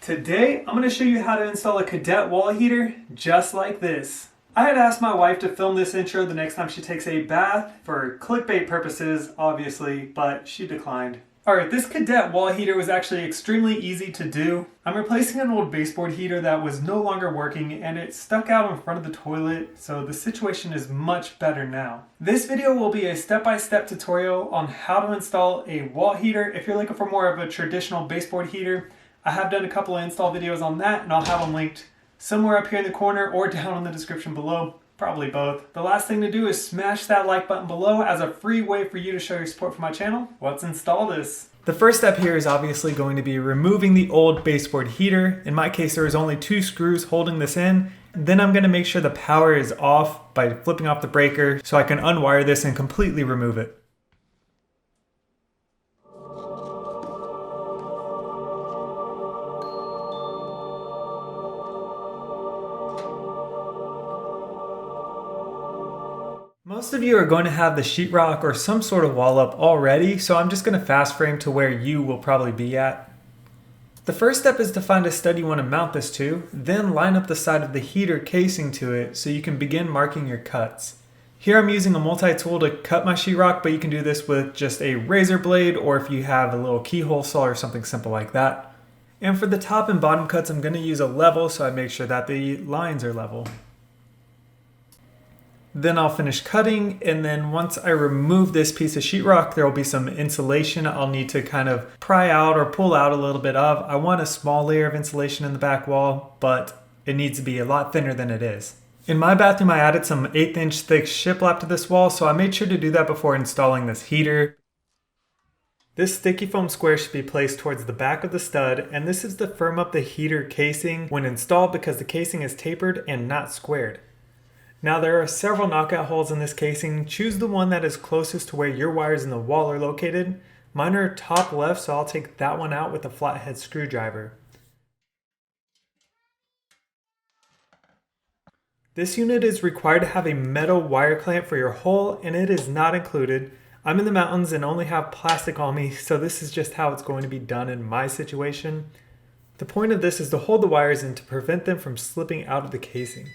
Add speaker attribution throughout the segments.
Speaker 1: Today, I'm going to show you how to install a Cadet wall heater just like this. I had asked my wife to film this intro the next time she takes a bath for clickbait purposes, obviously, but she declined. Alright, this Cadet wall heater was actually extremely easy to do. I'm replacing an old baseboard heater that was no longer working and it stuck out in front of the toilet, so the situation is much better now. This video will be a step-by-step tutorial on how to install a wall heater. If you're looking for more of a traditional baseboard heater, I have done a couple of install videos on that and I'll have them linked somewhere up here in the corner or down in the description below. Probably both. The last thing to do is smash that like button below as a free way for you to show your support for my channel. Let's install this. The first step here is obviously going to be removing the old baseboard heater. In my case, there is only 2 screws holding this in. Then I'm going to make sure the power is off by flipping off the breaker so I can unwire this and completely remove it. Most of you are going to have the sheetrock or some sort of wall up already, so I'm just going to fast frame to where you will probably be at. The first step is to find a stud you want to mount this to, then line up the side of the heater casing to it so you can begin marking your cuts. Here I'm using a multi-tool to cut my sheetrock, but you can do this with just a razor blade or if you have a little keyhole saw or something simple like that. And for the top and bottom cuts, I'm going to use a level so I make sure that the lines are level. Then I'll finish cutting, and then once I remove this piece of sheetrock, there will be some insulation I'll need to kind of pry out or pull out a little bit of. I want a small layer of insulation in the back wall, but it needs to be a lot thinner than it is. In my bathroom, I added some 1/8 inch thick shiplap to this wall, so I made sure to do that before installing this heater. This sticky foam square should be placed towards the back of the stud, and this is to firm up the heater casing when installed because the casing is tapered and not squared. Now there are several knockout holes in this casing. Choose the one that is closest to where your wires in the wall are located. Mine are top left, so I'll take that one out with a flathead screwdriver. This unit is required to have a metal wire clamp for your hole, and it is not included. I'm in the mountains and only have plastic on me, so this is just how it's going to be done in my situation. The point of this is to hold the wires in to prevent them from slipping out of the casing.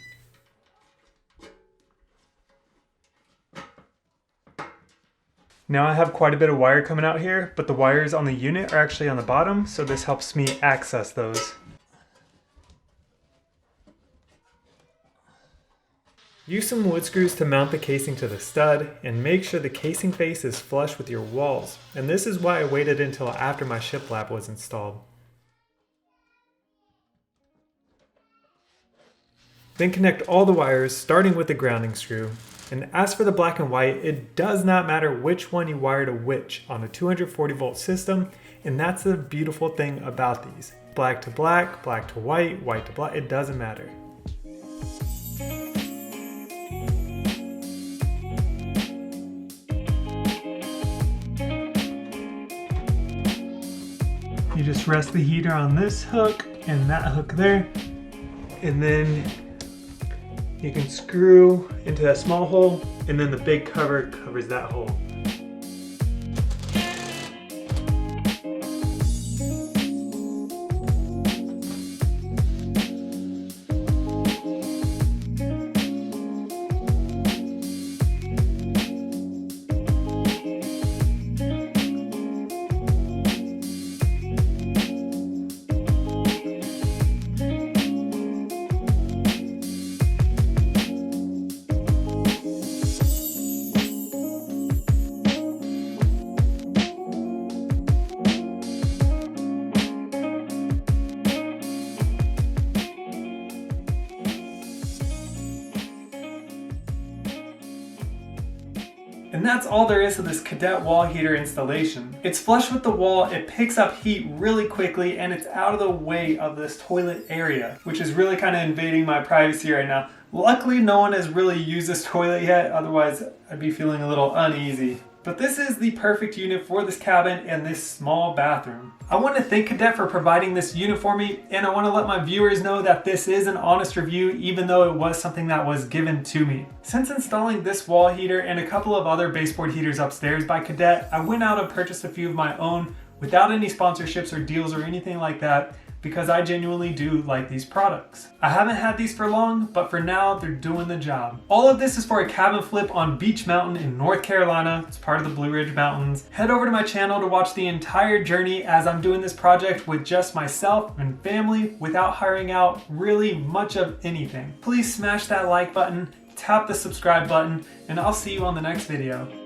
Speaker 1: Now I have quite a bit of wire coming out here, but the wires on the unit are actually on the bottom, so this helps me access those. Use some wood screws to mount the casing to the stud, and make sure the casing face is flush with your walls. And this is why I waited until after my shiplap was installed. Then connect all the wires, starting with the grounding screw. And as for the black and white, it does not matter which one you wire to which on a 240 volt system, and that's the beautiful thing about these. Black to black, black to white, white to black, it doesn't matter. You just rest the heater on this hook and that hook there, and then you can screw into that small hole, and then the big cover covers that hole. And that's all there is to this Cadet wall heater installation. It's flush with the wall, it picks up heat really quickly, and it's out of the way of this toilet area, which is really kind of invading my privacy right now. Luckily, no one has really used this toilet yet, otherwise I'd be feeling a little uneasy. But this is the perfect unit for this cabin and this small bathroom. I want to thank Cadet for providing this unit for me, and I want to let my viewers know that this is an honest review, even though it was something that was given to me. Since installing this wall heater and a couple of other baseboard heaters upstairs by Cadet, I went out and purchased a few of my own without any sponsorships or deals or anything like that, because I genuinely do like these products. I haven't had these for long, but for now they're doing the job. All of this is for a cabin flip on Beach Mountain in North Carolina. It's part of the Blue Ridge Mountains. Head over to my channel to watch the entire journey as I'm doing this project with just myself and family without hiring out really much of anything. Please smash that like button, tap the subscribe button, and I'll see you on the next video.